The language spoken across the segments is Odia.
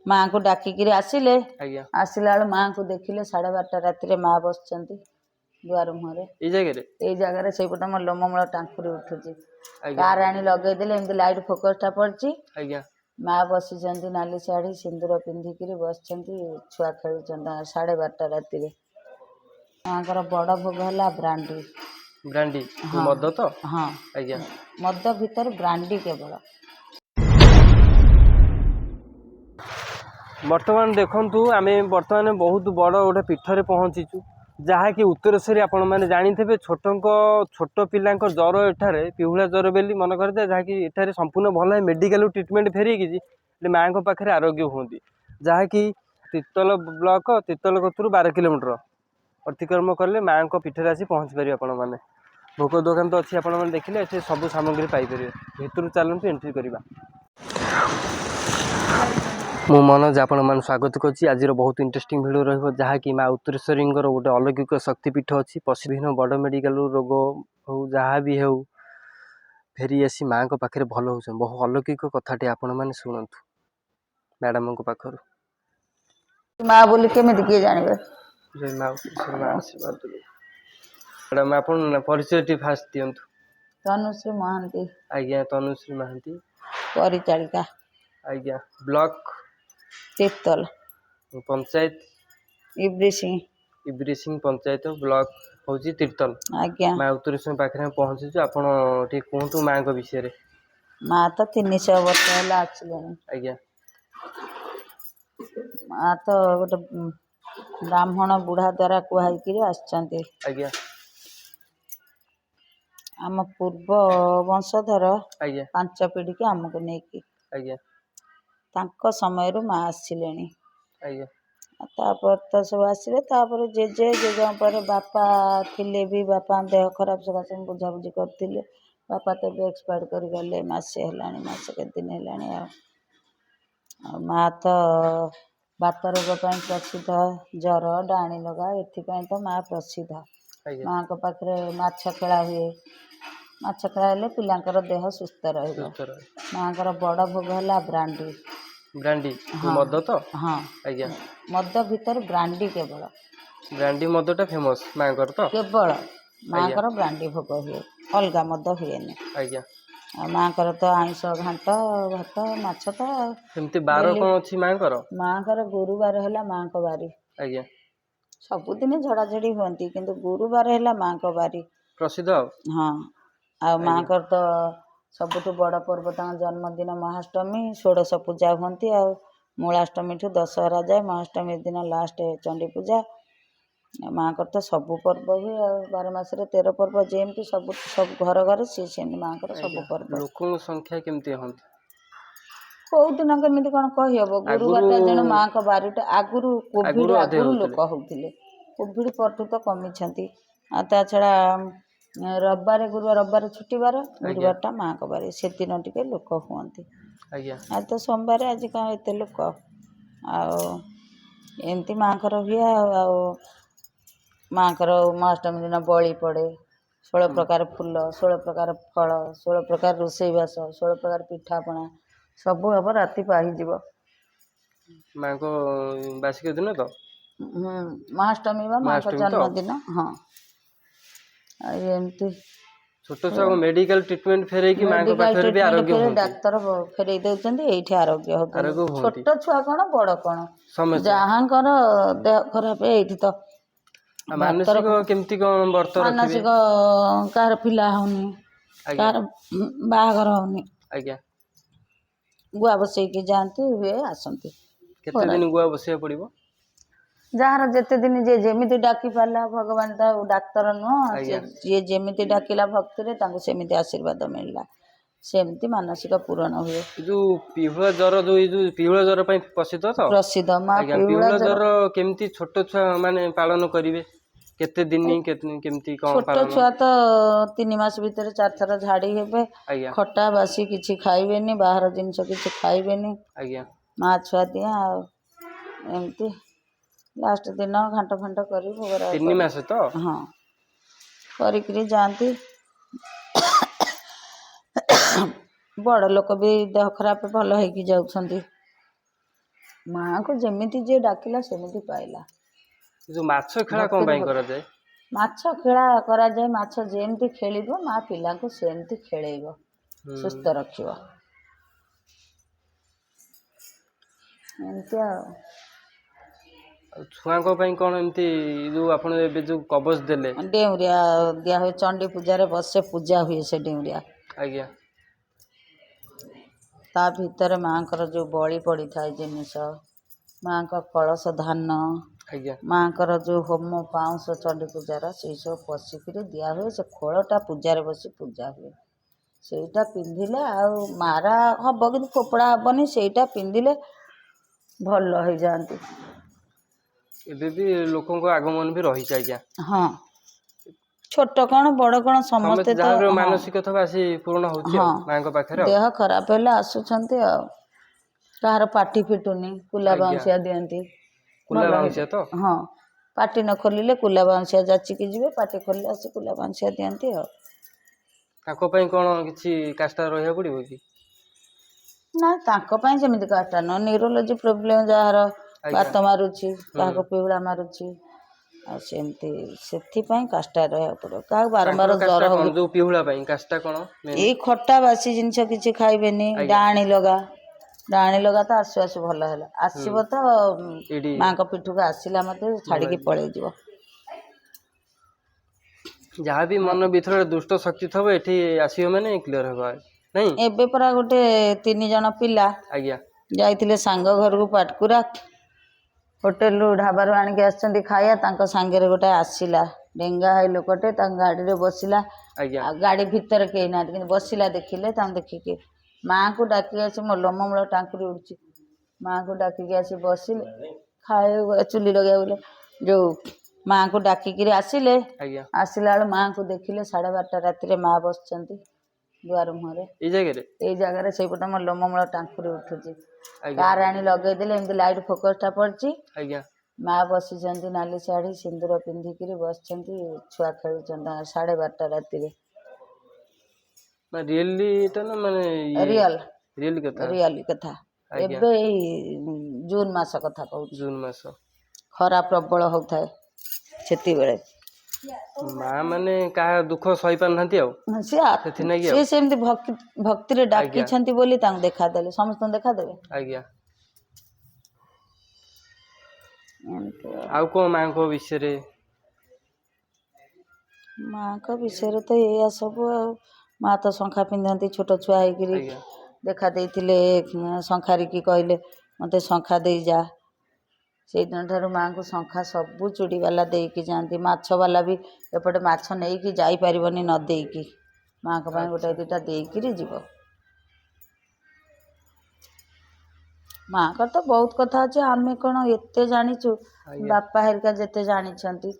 माँ को डाकिकी आसिले आज्ञा आसला बेलू माँ को देखिले 12:30 राति माँ बस दुआर मुहर ये जगह से मोर लोममूल टांकुरी उठुची कार आनी लगेदेले एमती लाइट फोकसटा पड़ी आज्ञा माँ बसी नाली शाढ़ी सिंदूर पिंधिकी बस छुआ खेल 12:30 राति माँ बड़ भोग है ब्रांडी ब्रांडी हाँ मद तो हाँ आज्ञा मद भीतर ब्रांडी केवल बर्तमान देखु आम बर्तमान बहुत बड़ गोटे पीठरे पहुँचीचु जहाँकि उत्तरेश्वरी आपण मैंने जाथे छोट पिला ज्वर एठार पिहुला ज्वर बोली मन करते जहाँकि एठार संपूर्ण भल मेडिकल ट्रिटमेंट फेरिकी माँ को पाखे आरोग्य हूँ जहाँकि तिर्तल ब्लॉक तिर्तल कतुर 12 किलोमीटर अतिक्रम कले माँ को पीठर आसी पहुँची पारे आपण मैंने भोक दुकान तो अच्छी आपने देखिले ये सब सामग्री पाइपर भितर चलतु एंट्री करवा मु मनोज आपण मान स्वागत करुच्ची आज बहुत इंटरेस्टिंग भिडियो रही जहाँकि माँ उत्तरेश्वरी गोटे अलौकिक शक्तिपीठ अच्छी पशुविहीन बड़ मेडिकल रोग हो जहाँ भी हो फेरी आसी माँ को पाखे भल हो बहु अलौकिक कथाटे आपण मैंने शुणु मैडम को पाखर माँ बोली केमी किए जानवे जय माँ उत्तरेश्वरी माँ आशीर्वाद मैडम आप परिचय फास्ट दिंतु तनुश्री महांती आज्ञा तनुश्री महांती परिचालिका आज्ञा ब्लॉक तिर्तल पंचायत इब्री सिंह पंचायत ब्लॉक हूँ तिर्तल आज्ञा माँ उत्तरेश्वरी पाखे पहुँचीचु आपड़ कहतु माँ को विषय माँ तो 300 वर्ष है आसले आज्ञा माँ तो गोटे ब्राह्मण बुढ़ा द्वारा कहुई आसचंती आज्ञा आम पूर्व वंशधर आज्ञा 5 पीढ़ी की आमको नहीं आज्ञा तांको समय माँ आसिले आज्ञा तापर तो सब आसिले तापर जेजे जेजे पर बापा थिले भी बापा देह खराब सकाशे बुझाबुझी करते बापा तो एक्सपायर कर गले मसे है मसे के दिन है माँ तो बात रोग प्रसिद्ध जर डाणी लगा एपाई तो माँ प्रसिद्ध माँ को पाखे माछ खेला हुए माछ खेला हेले पिलांकर देह सुस्थ माँ बड़ भोग है ब्रांडी ब्रांडी हाँ मद तो हाँ आज्ञा मद भीतर ब्रांडी केवल ब्रांडी मदटा फेमस माँ तो केवल माँ ब्रांडी भोग हुए अलग मद हुए आज्ञा माँ तो आईष घाट भात माछ तो एमती बार कौन अच्छी माँ गुरुवार है माँ को बारी आज्ञा सबुदिन झड़ाझड़ी हुआ किंतु गुरुवार है माँ को बारी प्रसिद्ध हाँ आ माँ तो सबुठ बड़ पर्व जन्मदिन महाअष्टमी 16 पूजा हुंती आ मूलाष्टमी ठू दशहरा जाए महाअष्टमी दिन लास्ट चंडी पूजा माँ तो सबू पर्व हुए 12 मासरे 13 पर्व जमती सब सब घर घर सी सेमती माँ सब पर्व लोक संख्या केमती हंती कौ दिन केमी कौन कहीहब गुरुवार जन माँ को बारीटा आगुरी कोविड आगुरी लोक होते कोविड परठू तो कमी ता छड़ा रविवार गुरुवार रविवार छुट्टी बार गुरुवार माँ को बार से दिन टे लोक हुंती आज तो सोमवार आज कौन एत लोक आमती माँ हुए माँ महाअष्टमी दिन बलि पड़े 16 प्रकार फूल 16 प्रकार फल 16 प्रकार रोसईवास 16 प्रकार पिठापଣା सबू हम राति पाहीज माँ को बार्षिक दिन तो महाअष्टमी माँ का जन्मदिन हाँ एमती छोट छुआ को मेडिकल ट्रीटमेंट फेरे कि माँ को पाखरे भी आरोग्य होती डाक्तर फेरे देउछन्ती एठी आरोग्य होती छोट छुआ कोन बड़ कोन जहाँकर देह खराब एठी तो मानसिक केमती कोन वर्त रखिबे मानसिक कार पिला होनी कार बाहागर होनी आज्ञा गुआ बसई के जानती हुए आसंती केते दिन गुआ बसैया पड़िबो जार जेते दिन जे जेमिति डाकी पाला भगवान तो डाक्तर नुह जे जेमिति डाकिला भक्ति रे तांको सेमिति आशीर्वाद मिलला सेमती मानसिक पूरण हुए जो पिहुला ज्वर जो पिहुला ज्वर पई प्रसिद्ध तो प्रसिद्ध मां पिहुला ज्वर केमती छोट छुआ माने पालन करिवे केते दिन केमती कोन छोट छुआ तो 3 मास भीतर 4 थर झाड़ी हेबे खट्टा बासी किछि खाइबेनी बाहर जिंस किछि खाइबेनी आज्ञा माँ छुआ दिया एमती लास्ट दिन घाट फांट कर 3 मास तो हाँ करी जाती बड़ लोक भी देह खराब भल हो जाउछन्ती ମାଆଙ୍କୁ ଯେମିତି ଯିଏ ଡାକିଲା ସେମିତି ପାଇଲା। ଯୋଉ ମାଛ ଖେଳା କଣ ପାଇଁ କରାଯାଏ? ମାଛ ଖେଳା କରାଯାଏ, ମାଛ ଯେମିତି ଖେଳିବ ମା ପିଲାଙ୍କୁ ସେମିତି ଖେଳେଇବ, ସୁସ୍ଥ ରଖିବ, ଏମିତି ଆଉ। ଛୁଆଙ୍କ ପାଇଁ କଣ ଏମିତି ଯୋଉ ଆପଣ ଏବେ ଯୋଉ କବଚ ଦେଲେ? ଡେଉଁରିଆ ଦିଆ ହୁଏ, ଚଣ୍ଡୀ ପୂଜାରେ ବସେ, ପୂଜା ହୁଏ ସେ ଡେଉଁରିଆ। ଆଜ୍ଞା। ତା ଭିତରେ ମାଆଙ୍କର ଯୋଉ ବଳି ପଡ଼ିଥାଏ ଜିନିଷ, ମାଆଙ୍କ କଳସ ଧାନ, ଆଜ୍ଞା। ମାଆଙ୍କର ଯୋଉ ହୋମ ପାଉଁଶ ଚଣ୍ଡୀ ପୂଜାର ସେଇ ସବୁ ପଶିକିରି ଦିଆ ହୁଏ। ସେ ଖୋଳଟା ପୂଜାରେ ବସି ପୂଜା ହୁଏ। ସେଇଟା ପିନ୍ଧିଲେ ଆଉ ମାରା ହବ କିନ୍ତୁ ଫୋପଡ଼ା ହବନି, ସେଇଟା ପିନ୍ଧିଲେ ଭଲ ହେଇଯାଆନ୍ତି। ଏବେ ବି ଲୋକଙ୍କ ଆଗମନ ବି ରହିଛି ଆଜ୍ଞା। ହଁ, ଛୋଟ କଣ ବଡ଼ କଣ ସମସ୍ତେ ତ, ଯାହାର ହଁ ମାନସିକ ଥବ ଆସି ପୂରଣ ହଉଛି ହଁ, ଆଉ ମାଙ୍କ ପାଖରେ ଆଉ। ଦେହ ଖରାପ ହେଲେ ଆସୁଛନ୍ତି ଆଉ। କାହାର ପାଟି ଫିଟୁନି, କୁଲା ଆଜ୍ଞା। ବାଉଁଶିଆ ଦିଅନ୍ତି, କୁଲା ଭଲ ବାଉଁଶିଆ ହେଇଯାଏ। ତ? ହଁ, ପାଟି ନ ଖୋଲିଲେ କୁଲା ବାଉଁଶିଆ ଯାଚିକି ଯିବେ, ପାଟି ଖୋଲିଲେ ଆସି କୁଲା ବାଉଁଶିଆ ଦିଅନ୍ତି ଆଉ। ତାଙ୍କ ପାଇଁ କଣ କିଛି କାଷ୍ଟା ରହିବାକୁ ପଡ଼ିବ କି? ନା, ତାଙ୍କ ପାଇଁ ସେମିତି କାଷ୍ଟା ନୁହଁ। ନ୍ୟୁରୋଲୋଜି ପ୍ରୋବ୍ଲେମ୍ ଯାହାର, ଆଜ୍ଞା। ବାତ ମାରୁଛି, ହୁଁ। କାହାକୁ ପିଉଳା ମାରୁଛି, ଆଉ ସେମିତି ସେଥିପାଇଁ କାଷ୍ଟା ରହିବାକୁ ପଡ଼ିବ। କାହାକୁ ତାଙ୍କର ବାରମ୍ବାର କାଷ୍ଟା ଜ୍ୱର କଣ ହଉଛି, ଯୋଉ ପିହୁଳା ପାଇଁ କାଷ୍ଟା କଣ ମେନ୍? ଏଇ ଖଟା ବାସି ଜିନିଷ କିଛି ଖାଇବେନି, ଆଜ୍ଞା। ଡାହାଣୀ ଲଗା, ଡାହାଣୀ ଲଗା ତ ଆସୁ ଆସୁ ଭଲ ହେଲା, ହୁଁ ଆସିବ ତ ଏଇଠି ମାଆଙ୍କ ପିଠୁକୁ ଆସିଲା ମାତ୍ରେ ଭଲ ଛାଡ଼ିକି ହେଇଯିବ। ପଳେଇଯିବ। ଯାହାବି ମନ ଭିତରେ ଦୁଷ୍ଟ ଶକ୍ତି ଥବ ଏଠି ଆସିବ ମାନେ କ୍ଲିୟର ହବ, ନାଇଁ? ଏବେ ପରା ଗୋଟେ 3 ଜଣ ପିଲା ଆଜ୍ଞା। ଯାଇଥିଲେ ସାଙ୍ଗ ଘରକୁ ପାଟକୁରା, ହୋଟେଲରୁ ଢାବାରୁ ଆଣିକି ଆସିଛନ୍ତି ଖାଇବା, ତାଙ୍କ ସାଙ୍ଗରେ ଗୋଟେ ଆସିଲା ଡେଙ୍ଗା ହେଇ ଲୋକଟେ, ତାଙ୍କ ଗାଡ଼ିରେ ବସିଲା। ଆଜ୍ଞା। ଆଉ ଗାଡ଼ି ଭିତରେ କେହି ନାହାନ୍ତି କିନ୍ତୁ ବସିଲା, ଦେଖିଲେ, ତାଙ୍କୁ ଦେଖିକି ମାଆଙ୍କୁ ଡାକି ଆସି ମୋ ଲୋମ ମୂଳ ଟାଙ୍କୁରି ଉଠୁଛି। ମାଆଙ୍କୁ ଡାକିକି ଆସି ବସିଲେ, ଖାଇବାକୁ ଚୁଲି ଲଗେଇବାକୁ ଯୋଉ ମାଆଙ୍କୁ ଡାକିକିରି ଆସିଲେ। ଆଜ୍ଞା। ଆସିଲା ବେଳୁ ମାଆଙ୍କୁ ଦେଖିଲେ 12:30 ରାତିରେ ମାଆ ବସିଛନ୍ତି ଦୁଆର ମୁହଁରେ। ଏଇ ଜାଗାରେ? ଏଇ ଜାଗାରେ, ସେଇପଟେ ମୋ ଲୋମ ମୂଳ ଟାଙ୍କୁରି ଉଠୁଛି। ଆଜ୍ଞା। କାର ଆଣି ଲଗେଇଦେଲେ, ଏମିତି ଲାଇଟ୍ ଫୋକସଟା ପଡ଼ିଛି। ଆଜ୍ଞା। ମାଆ ବସିଛନ୍ତି ନାଲି ଶାଢ଼ୀ ସିନ୍ଦୁର ପିନ୍ଧିକିରି ବସିଛନ୍ତି, ଛୁଆ ଖେଳୁଛନ୍ତି ତାଙ୍କର 12:30 ରାତିରେ। ନା ରିଏଲି ଏଟା ନା ମାନେ ଇଏ ରିଅଲ, ରିଏଲି କଥା? ରିଅଲି କଥା। ଆଜ୍ଞା। ଏବେ ଏଇ ଜୁନ ମାସ କଥା କହୁଛି, ଜୁନ ମାସ। ଖରା ପ୍ରବଳ ହଉଥାଏ ସେତିକିବେଳେ। ମା ମାନେ କାହା ଦୁଃଖ ସହି ପାରୁନାହାନ୍ତି ଆଉ। ସେଥିଲାଗି ଆଉ ସିଏ ସେମିତି ଭକ୍ତିରେ ଆଜ୍ଞା। ଡାକିଛନ୍ତି ବୋଲି ତାଙ୍କୁ ଦେଖାଦେଲେ, ସମସ୍ତଙ୍କୁ ଦେଖାଦେବେ? ଆଜ୍ଞା। ଏମିତି ଆଉ କଣ ମାଙ୍କ ବିଷୟରେ? ମାଙ୍କ ବିଷୟରେ ତ ଏଇଆ ସବୁ ଆଉ। ମା ତ ଶଙ୍ଖା ପିନ୍ଧନ୍ତି ଛୋଟ ଛୁଆ ହେଇକିରି। ଆଜ୍ଞା। ଦେଖା ଦେଇଥିଲେ ଶଙ୍ଖାରିକି, କହିଲେ ମୋତେ ଶଙ୍ଖା ଦେଇ ଯା। ସେଇଦିନ ଠାରୁ ମାଆଙ୍କୁ ଶଙ୍ଖା ସବୁ ଚୁଡ଼ିବାଲା ଦେଇକି ଯାଆନ୍ତି। ମାଛ ବାଲା ବି ଏପଟେ ମାଛ ନେଇକି ଯାଇପାରିବନି ନ ଦେଇକି, ମାଆଙ୍କ ପାଇଁ ଆଚ୍ଛା। ଗୋଟାଏ ଦିଟା ଦେଇକିରି ଯିବ। ମାଆଙ୍କର ତ ବହୁତ କଥା ଅଛି, ଆମେ କଣ ଏତେ ଜାଣିଛୁ? ଆଜ୍ଞା। ବାପା ହେରିକା ଯେତେ ଜାଣିଛନ୍ତି,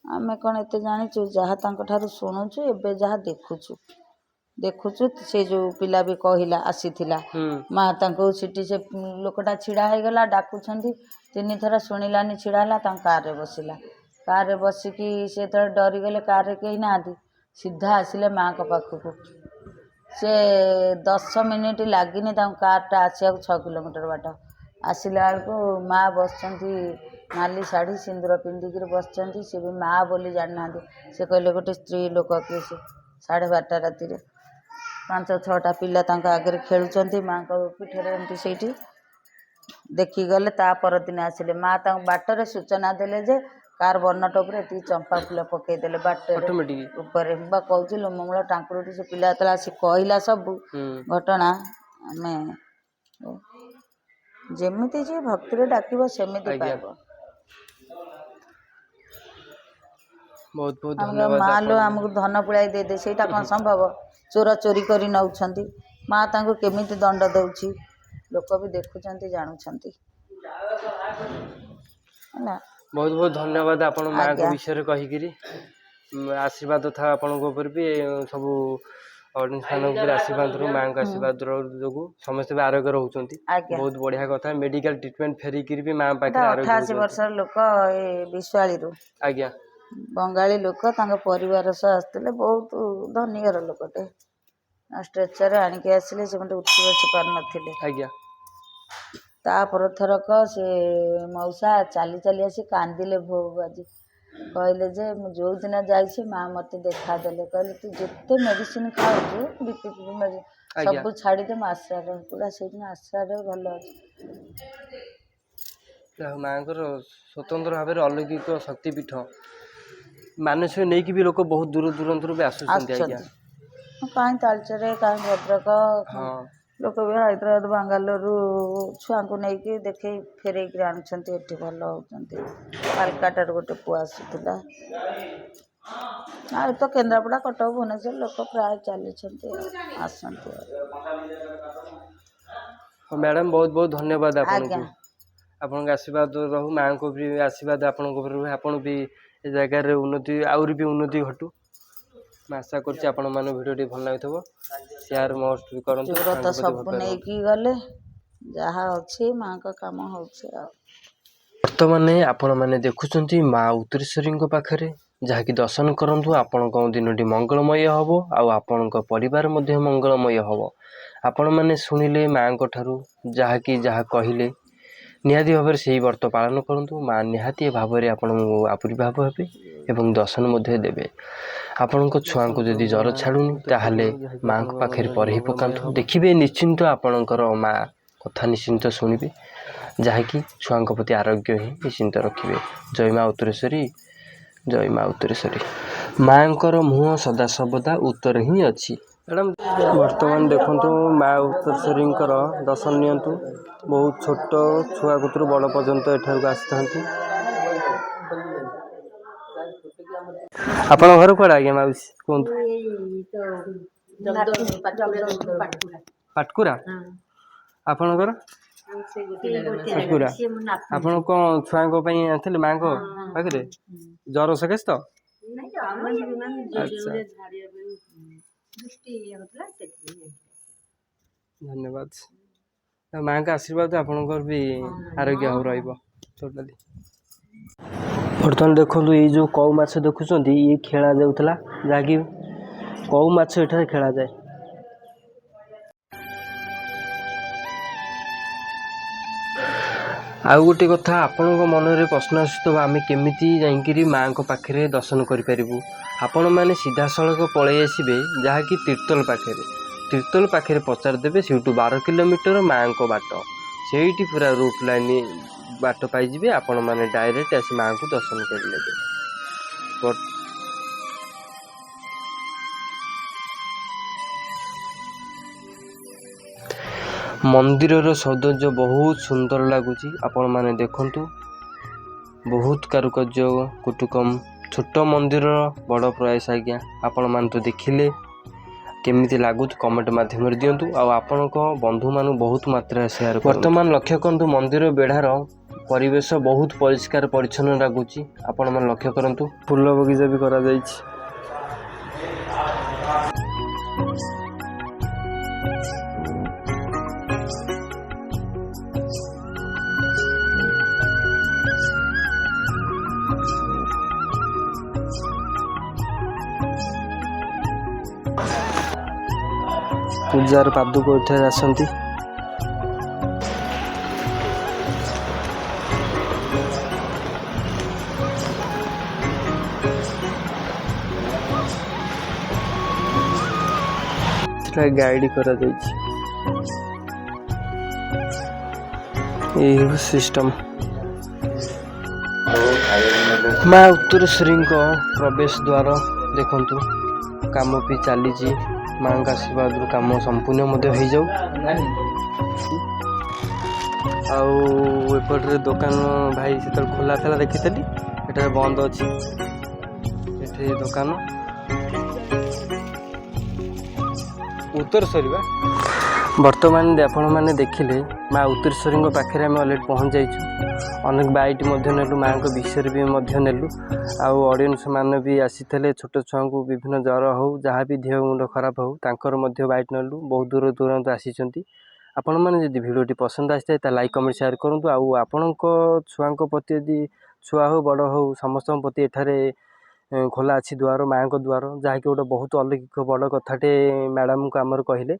ଆମେ କଣ ଏତେ ଜାଣିଛୁ? ଯାହା ତାଙ୍କ ଠାରୁ ଶୁଣୁଛୁ, ଏବେ ଯାହା ଦେଖୁଛୁ। ସେ ଯୋଉ ପିଲା ବି କହିଲା, ଆସିଥିଲା, ହୁଁ। ମା ତାଙ୍କୁ ସେଠି ସେ ଲୋକଟା ଛିଡ଼ା ହେଇଗଲା, ଡାକୁଛନ୍ତି 3 ଥର, ଶୁଣିଲାନି, ଛିଡ଼ା ହେଲା, ତାଙ୍କ କାରରେ ବସିଲା। କାରରେ ବସିକି ସେ ଯେତେବେଳେ ଡରିଗଲେ, କାରରେ କେହି ନାହାନ୍ତି, ସିଧା ଆସିଲେ ମାଆଙ୍କ ପାଖକୁ। ସେ 10 ମିନିଟ୍ ଲାଗିନି ତାଙ୍କୁ କାରଟା ଆସିବାକୁ, 6 କିଲୋମିଟର ବାଟ। ଆସିଲା ବେଳକୁ ମାଆ ବସିଛନ୍ତି, ନାଲି ଶାଢ଼ୀ ସିନ୍ଦୁର ପିନ୍ଧିକିରି ବସିଛନ୍ତି। ସେ ବି ମାଆ ବୋଲି ଜାଣିନାହାନ୍ତି। ସେ କହିଲେ ଗୋଟେ ସ୍ତ୍ରୀ ଲୋକ କିଏ ସେ? 12:30 ରାତିରେ 5-6ଟା ପିଲା ତାଙ୍କ ଆଗରେ ଖେଳୁଛନ୍ତି, ମାଆଙ୍କ ପିଠରେ ଏମିତି ସେଇଠି ଦେଖିକି ଗଲେ। ତା ପରଦିନ ଆସିଲେ, ମାଆ ତାଙ୍କୁ ବାଟରେ ସୂଚନା ଦେଲେ ଯେ କାର ବନଟ ଉପରେ ଏତିକି ଚମ୍ପା ଫୁଲ ପକେଇଦେଲେ ବାଟରେ ଅଟୋମେଟିକ। ଉପରେ। ମୁଁ ବା କହୁଛି ଲୋମ ମୂଳ ଟାଙ୍କୁରି ଉଠୁଛି। ସେ ପିଲା ଯେତେବେଳେ ଆସି କହିଲା ସବୁ ହୁଁ। ଘଟଣା, ଆମେ ଯେମିତି ଯିଏ ଭକ୍ତିରେ ଡାକିବ ସେମିତି ଆଜ୍ଞା। ପାଇବ। ବହୁତ ବହୁତ ଆମେ ଧନ୍ୟବାଦ ମା ଲୋ ଆପଣଙ୍କୁ। ଆମକୁ ଧନ ପୁଳାଇ ଦେଇଦେ, ସେଇଟା କଣ ସମ୍ଭବ? ଚୋର ଚୋରି କରି ନଉଛନ୍ତି, ମା ତାଙ୍କୁ କେମିତି ଦଣ୍ଡ ଦଉଛି, ଲୋକ ବି ଦେଖୁଛନ୍ତି, ଜାଣୁଛନ୍ତି ହେଲା। ବହୁତ ବହୁତ ଧନ୍ୟବାଦ ଆପଣ ମାଙ୍କ ଆଜ୍ଞା ବିଷୟରେ କହିକିରି। ଆଶୀର୍ବାଦ ଥାଏ ଆପଣଙ୍କ ଉପରେ ବି, ସବୁ ଉପରେ ଆଶୀର୍ବାଦରୁ, ମାଆଙ୍କ ହୁଁ ଆଶୀର୍ବାଦ ଯୋଗୁଁ ସମସ୍ତେ ବି ଆରୋଗ୍ୟ ରହୁଛନ୍ତି। ଆଜ୍ଞା। ବହୁତ ବଢ଼ିଆ କଥା। ମେଡ଼ିକାଲ ଟ୍ରିଟମେଣ୍ଟ ଫେରିକିରି ବି ମାଆ ଏଟା ପାଖରେ ଆରୋଗ୍ୟ 88 ହେଉଛନ୍ତି। ବର୍ଷର ଲୋକ, ଏ ବିଶ୍ୱାଳୀରୁ ଆଜ୍ଞା। ବଙ୍ଗାଳୀ ଲୋକ, ତାଙ୍କ ପରିବାର ସହ ଆସିଥିଲେ। ବହୁତ ଧନୀଘର ଲୋକଟେ। ଷ୍ଟ୍ରେଚରରେ ଆଣିକି ଆସିଲେ, ସେ ମୋତେ ଉଠି ବସି ପାରୁନଥିଲେ। ଆଜ୍ଞା। ତାପର ଥରକ ସେ ମଉସା ଚାଲି ଚାଲି ଆସି କାନ୍ଦିଲେ ଭୋଉ ଆଜି କହିଲେ ଯେ ମୁଁ ଯେଉଁଦିନ ଯାଇଛି ମା ମୋତେ ଦେଖାଦେଲେ କହିଲେ ତୁ ଯେତେ ମେଡ଼ିସିନ ଖାଉଛୁ ବିପି ଆଜ୍ଞା ସବୁ ଛାଡ଼ିଦେ ମୁଁ ଆଶ୍ରାରେ ପୁରା ସେଇଦିନ ଆଶ୍ରାରେ ଭଲ ଅଛି। ମାଆଙ୍କର ସ୍ୱତନ୍ତ୍ର ଭାବରେ ଅଲୌକିକ ଶକ୍ତିପୀଠ ମାନସିକ ନେଇକି ବି ଲୋକ ବହୁତ ଦୂର ଦୂରାନ୍ତରୁ ବି ଆସୁଛନ୍ତି ଆଜ୍ଞା। କାହିଁ ତାଳଚେର କାହିଁ ଭଦ୍ରକ ହଁ ଲୋକ ବି ହାଇଦ୍ରାବାଦ ବାଙ୍ଗାଲୋରରୁ ଛୁଆଙ୍କୁ ନେଇକି ଦେଖେଇ ଫେରେଇକି ଆଣୁଛନ୍ତି ଏଠି ଭଲ ହେଉଛନ୍ତି। କାଲକାଟାରୁ ଗୋଟେ ପୁଅ ଆସୁଥିଲା ଆଉ ତ କେନ୍ଦ୍ରାପଡ଼ା କଟକ ଭୁବନେଶ୍ୱର ଲୋକ ପ୍ରାୟ ଚାଲିଛନ୍ତି ଆସନ୍ତି। ହଁ ମ୍ୟାଡ଼ାମ୍ ବହୁତ ବହୁତ ଧନ୍ୟବାଦ ଆଜ୍ଞା ଆପଣଙ୍କୁ। ଆପଣଙ୍କ ଆଶୀର୍ବାଦ ରହୁ ମାଆଙ୍କ ବି ଆଶୀର୍ବାଦ ଆପଣଙ୍କ ଉପରେ ରହୁ ଆପଣ ବି ଏ ଜାଗାରେ ଉନ୍ନତି ଆହୁରି ବି ଉନ୍ନତି ଘଟୁ। ମୁଁ ଆଶା କରୁଛି ଆପଣମାନଙ୍କ ଭିଡ଼ିଓଟି ଭଲ ଲାଗୁଥିବ ସେୟାର ମଷ୍ଟ ବି କରନ୍ତୁ। ଚୋର ତ ମାଆଙ୍କ ପ୍ରତି ଭଲ ସବୁ ପାଇବା ନେଇକି ଗଲେ ଯାହା ଅଛି ମାଆଙ୍କ କାମ ହେଉଛି ଆଉ। ବର୍ତ୍ତମାନେ ଆପଣମାନେ ଦେଖୁଛନ୍ତି ମା ଉତ୍ତରେଶ୍ୱରୀଙ୍କ ପାଖରେ ଯାହାକି ଦର୍ଶନ କରନ୍ତୁ ଆପଣଙ୍କ ଦିନଟି ମଙ୍ଗଳମୟ ହେବ ଆଉ ଆପଣଙ୍କ ପରିବାର ମଧ୍ୟ ମଙ୍ଗଳମୟ ହେବ। ଆପଣମାନେ ଶୁଣିଲେ ମାଆଙ୍କ ଠାରୁ ଯାହାକି ଯାହା କହିଲେ ନିହାତି ଭାବରେ ସେହି ବ୍ରତ ପାଳନ କରନ୍ତୁ। ମା ନିହାତି ଭାବରେ ଆପଣଙ୍କୁ ଆବିର୍ଭାବ ହେବେ ଏବଂ ଦର୍ଶନ ମଧ୍ୟ ଦେବେ। ଆପଣଙ୍କ ଛୁଆଙ୍କୁ ଯଦି ଜ୍ୱର ଛାଡ଼ୁନି ତାହେଲେ ମାଆଙ୍କ ପାଖରେ ପରେହି ପକାନ୍ତୁ ଦେଖିବେ ନିଶ୍ଚିନ୍ତ ଆପଣଙ୍କର ମା କଥା ନିଶ୍ଚିନ୍ତ ଶୁଣିବେ ଯାହାକି ଛୁଆଙ୍କ ପ୍ରତି ଆରୋଗ୍ୟ ହିଁ ନିଶ୍ଚିନ୍ତ ରଖିବେ। ଜୟ ମା ଉତ୍ତରେଶ୍ୱରୀ ଜୟ ମା ଉତ୍ତରେଶ୍ୱରୀ। ମାଆଙ୍କର ମୁହଁ ସଦାସର୍ବଦା ଉତ୍ତର ହିଁ ଅଛି। ମ୍ୟାଡ଼ାମ୍ ବର୍ତ୍ତମାନ ଦେଖନ୍ତୁ ମା ଉତ୍ତରେଶ୍ୱରୀଙ୍କର ଦର୍ଶନ ନିଅନ୍ତୁ। ବହୁତ ଛୋଟ ଛୁଆ କତୁରୁ ବଡ଼ ପର୍ଯ୍ୟନ୍ତ ଏଠାକୁ ଆସିଥାନ୍ତି। ଆପଣଙ୍କ ଘର କୁଆଡ଼େ ଆଜ୍ଞା ମାଉସୀ କୁହନ୍ତୁ? ପାଟକୁରା ଆପଣଙ୍କର? ଆପଣ କଣ ଛୁଆଙ୍କ ପାଇଁ ଆଣିଥିଲେ ମାଆଙ୍କ ପାଖରେ ଜ୍ୱର ସକାଶେ ତ? ଆଚ୍ଛା ଧନ୍ୟବାଦ। ମାଆଙ୍କ ଆଶୀର୍ବାଦ ଆପଣଙ୍କର ବି ଆରୋଗ୍ୟ ଆଉ ରହିବ ଟୋଟାଲି। ବର୍ତ୍ତମାନ ଦେଖନ୍ତୁ ଏଇ ଯେଉଁ କଉ ମାଛ ଦେଖୁଛନ୍ତି ଇଏ ଖେଳା ଯାଉଥିଲା ଯାହାକି କଉ ମାଛ ଏଠାରେ ଖେଳାଯାଏ। ଆଉ ଗୋଟେ କଥା ଆପଣଙ୍କ ମନରେ ପ୍ରଶ୍ନ ଆସୁଥିବ ଆମେ କେମିତି ଯାଇକିରି ମାଆଙ୍କ ପାଖରେ ଦର୍ଶନ କରିପାରିବୁ। ଆପଣମାନେ ସିଧାସଳଖ ପଳେଇ ଆସିବେ ଯାହାକି ତିର୍ତ୍ତୋଲ ପାଖରେ ପଚାରିଦେବେ ସେଇଠୁ 12 କିଲୋମିଟର ମାଆଙ୍କ ବାଟ ସେଇଠି ପୁରା ରୁଟ୍ ଲାଇନ୍ ବାଟ ପାଇଯିବେ। ଆପଣମାନେ ଡାଇରେକ୍ଟ ଆସି ମାଆଙ୍କୁ ଦର୍ଶନ କରିନେବେ। ମନ୍ଦିରର ସୌନ୍ଦର୍ଯ୍ୟ ବହୁତ ସୁନ୍ଦର ଲାଗୁଛି। ଆପଣମାନେ ଦେଖନ୍ତୁ ବହୁତ କାରୁକାର୍ଯ୍ୟ କୁଟୁକମ୍ ଛୋଟ ମନ୍ଦିରର ବଡ଼ ପ୍ରୟାସ ଆଜ୍ଞା। ଆପଣମାନେ ତ ଦେଖିଲେ କେମିତି ଲାଗୁଛି କମେଣ୍ଟ ମାଧ୍ୟମରେ ଦିଅନ୍ତୁ ଆଉ ଆପଣଙ୍କ ବନ୍ଧୁମାନଙ୍କୁ ବହୁତ ମାତ୍ରାରେ ସେୟାର କରନ୍ତୁ। ବର୍ତ୍ତମାନ ଲକ୍ଷ୍ୟ କରନ୍ତୁ ମନ୍ଦିର ବେଢ଼ାର ପରିବେଶ ବହୁତ ପରିଷ୍କାର ପରିଚ୍ଛନ୍ନ ଲାଗୁଛି। ଆପଣମାନେ ଲକ୍ଷ୍ୟ କରନ୍ତୁ ଫୁଲ ବଗିଚା ବି କରାଯାଇଛି। ପୂଜାର ପାଦୁକ ଏଠାରେ ଆସନ୍ତି। ସେଟା ଗାଇଡ୍ କରାଯାଇଛି। ଏହି ସିଷ୍ଟମ ମା ଉତ୍ତରେଶ୍ୱରୀଙ୍କ ପ୍ରବେଶ ଦ୍ୱାର ଦେଖନ୍ତୁ କାମ ବି ଚାଲିଛି। ମାଆଙ୍କ ଆଶୀର୍ବାଦରୁ କାମ ସମ୍ପୂର୍ଣ୍ଣ ମଧ୍ୟ ହେଇଯାଉ। ଆଉ ଏପଟରେ ଦୋକାନ ଭାଇ ସେତେବେଳେ ଖୋଲା ଥିଲା ଦେଖିଥିଲି ଏଠାରେ ବନ୍ଦ ଅଛି। ଏଠି ଦୋକାନ ଉତ୍ତରେଶ୍ୱରୀ ବା ବର୍ତ୍ତମାନ ଆପଣମାନେ ଦେଖିଲେ ମା ଉତ୍ତରେଶ୍ୱରୀଙ୍କ ପାଖରେ ଆମେ ଅଲରେଡ଼ି ପହଞ୍ଚି ଯାଇଛୁ। ଅନେକ ବାଇଟ୍ ମଧ୍ୟ ନେଲୁ ମାଆଙ୍କ ବିଷୟରେ ବି ମଧ୍ୟ ନେଲୁ। ଆଉ ଅଡ଼ିଏନ୍ସ ମାନେ ବି ଆସିଥିଲେ ଛୋଟ ଛୁଆଙ୍କୁ ବିଭିନ୍ନ ଜ୍ୱର ହେଉ ଯାହା ବି ଦେହ ମୁଣ୍ଡ ଖରାପ ହେଉ ତାଙ୍କର ମଧ୍ୟ ବାଇଟ୍ ନେଲୁ। ବହୁତ ଦୂର ଦୂରାନ୍ତ ଆସିଛନ୍ତି। ଆପଣମାନେ ଯଦି ଭିଡ଼ିଓଟି ପସନ୍ଦ ଆସିଥାଏ ତାହେଲେ ଲାଇକ୍ କମେଣ୍ଟ ସେୟାର କରନ୍ତୁ। ଆଉ ଆପଣଙ୍କ ଛୁଆଙ୍କ ପ୍ରତି ଯଦି ଛୁଆ ହେଉ ବଡ଼ ହେଉ ସମସ୍ତଙ୍କ ପ୍ରତି ଏଠାରେ ଖୋଲା ଅଛି ଦ୍ୱାର ମାଆଙ୍କ ଦ୍ୱାର ଯାହାକି ଗୋଟେ ବହୁତ ଅଲୌକିକ ବଡ଼ କଥାଟେ ମ୍ୟାଡ଼ାମଙ୍କୁ ଆମର କହିଲେ।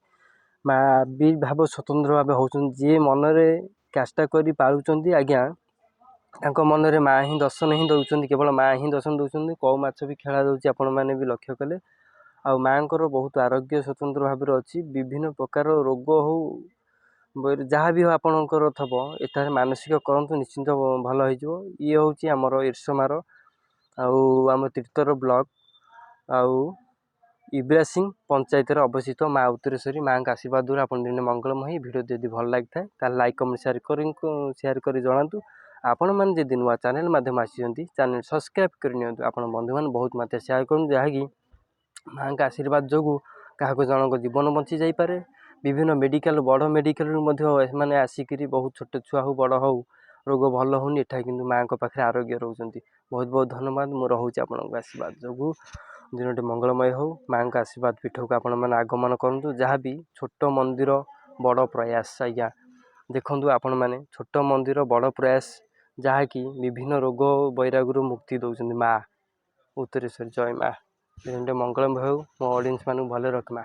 ମା ଆବିର୍ଭାବ ସ୍ୱତନ୍ତ୍ର ଭାବେ ହେଉଛନ୍ତି। ଯିଏ ମନରେ କାଷ୍ଟା କରି ପାଳୁଛନ୍ତି ଆଜ୍ଞା, ତାଙ୍କ ମନରେ ମା ହିଁ ଦର୍ଶନ ହିଁ ଦେଉଛନ୍ତି, କେବଳ ମା ହିଁ ଦର୍ଶନ ଦେଉଛନ୍ତି। କଉ ମାଛ ବି ଖେଳା ଦେଉଛି, ଆପଣମାନେ ବି ଲକ୍ଷ୍ୟ କଲେ। ଆଉ ମାଆଙ୍କର ବହୁତ ଆରୋଗ୍ୟ ସ୍ୱତନ୍ତ୍ର ଭାବରେ ଅଛି। ବିଭିନ୍ନ ପ୍ରକାର ରୋଗ ହଉ ଯାହା ବି ଆପଣଙ୍କର ଥବ, ଏଠାରେ ମାନସିକ କରନ୍ତୁ, ନିଶ୍ଚିନ୍ତ ଭଲ ହେଇଯିବ। ଇଏ ହେଉଛି ଆମର ଇର୍ସମାର ଆଉ ଆମ ତିର୍ତ୍ତୋଲ ବ୍ଲକ ଆଉ ଇବ୍ରାସିଂ ପଞ୍ଚାୟତରେ ଅବସ୍ଥିତ ମା ଉତ୍ତରେଶ୍ୱରୀ ମାଆଙ୍କ ଆଶୀର୍ବାଦରୁ ଆପଣ ଦିନେ ମଙ୍ଗଳମୟ। ଭିଡ଼ିଓ ଯଦି ଭଲ ଲାଗିଥାଏ ତାହେଲେ ଲାଇକ୍ କମେଣ୍ଟ ସେୟାର କରି ଜଣାନ୍ତୁ। ଆପଣମାନେ ଯଦି ନୂଆ ଚ୍ୟାନେଲ୍ ମାଧ୍ୟମ ଆସିଛନ୍ତି, ଚ୍ୟାନେଲ୍ ସବସ୍କ୍ରାଇବ୍ କରି ନିଅନ୍ତୁ। ଆପଣ ବନ୍ଧୁମାନେ ବହୁତ ମାତ୍ରାରେ ସେୟାର କରନ୍ତୁ, ଯାହାକି ମାଆଙ୍କ ଆଶୀର୍ବାଦ ଯୋଗୁଁ କାହାକୁ ଜଣଙ୍କ ଜୀବନ ବଞ୍ଚି ଯାଇପାରେ। ବିଭିନ୍ନ ମେଡ଼ିକାଲ, ବଡ଼ ମେଡ଼ିକାଲରୁ ମଧ୍ୟ ସେମାନେ ଆସିକିରି, ବହୁତ ଛୋଟ ଛୁଆ ହଉ ବଡ଼ ହଉ, ରୋଗ ଭଲ ହେଉନି, ଏଠାରେ କିନ୍ତୁ ମାଆଙ୍କ ପାଖରେ ଆରୋଗ୍ୟ ରହୁଛନ୍ତି। ବହୁତ ବହୁତ ଧନ୍ୟବାଦ। ମୁଁ ରହୁଛି ଆପଣଙ୍କ ଆଶୀର୍ବାଦ ଯୋଗୁଁ। ଦିନଟି ମଙ୍ଗଳମୟ ହେଉ। ମାଆଙ୍କ ଆଶୀର୍ବାଦ ପୀଠକୁ ଆପଣମାନେ ଆଗମନ କରନ୍ତୁ। ଯାହା ବି ଛୋଟ ମନ୍ଦିର ବଡ଼ ପ୍ରୟାସ ଆଜ୍ଞା, ଦେଖନ୍ତୁ ଆପଣମାନେ, ଛୋଟ ମନ୍ଦିର ବଡ଼ ପ୍ରୟାସ, ଯାହାକି ବିଭିନ୍ନ ରୋଗ ବୈରାଗରୁ ମୁକ୍ତି ଦେଉଛନ୍ତି। ମା ଉତ୍ତରେଶ୍ୱରୀ ଜୟ ମା। ଦିନଟି ମଙ୍ଗଳମୟ ହେଉ। ମୋ ଅଡ଼ିଏନ୍ସ ମାନଙ୍କୁ ଭଲରେ ରଖ ମା।